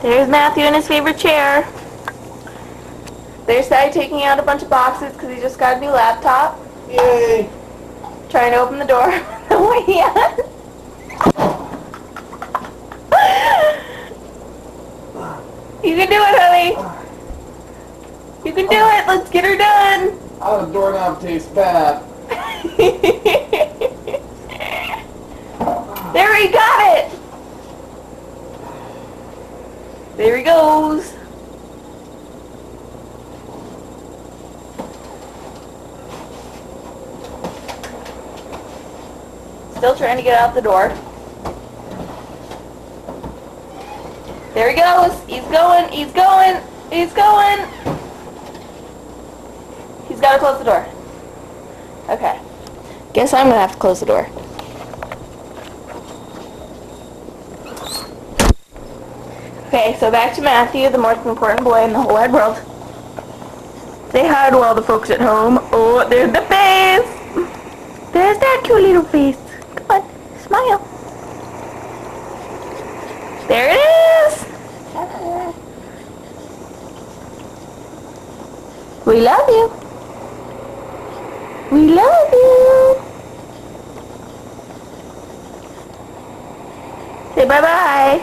There's Matthew in his favorite chair. There's Daddy taking out a bunch of boxes because he just got a new laptop. Yay! Trying to open the door. Oh, yeah. You can do it, honey. You can do it. Let's get her done. How does doorknob taste bad? There, he got it. There he goes. Still trying to get out the door. There he goes. He's going. He's going. He's going. He's got to close the door. Okay. Guess I'm going to have to close the door. Okay, so back to Matthew, the most important boy in the whole wide world. Say hi to all the folks at home. Oh, there's the face. There's that cute little face. Come on, smile. There it is. We love you. We love you. Say bye-bye.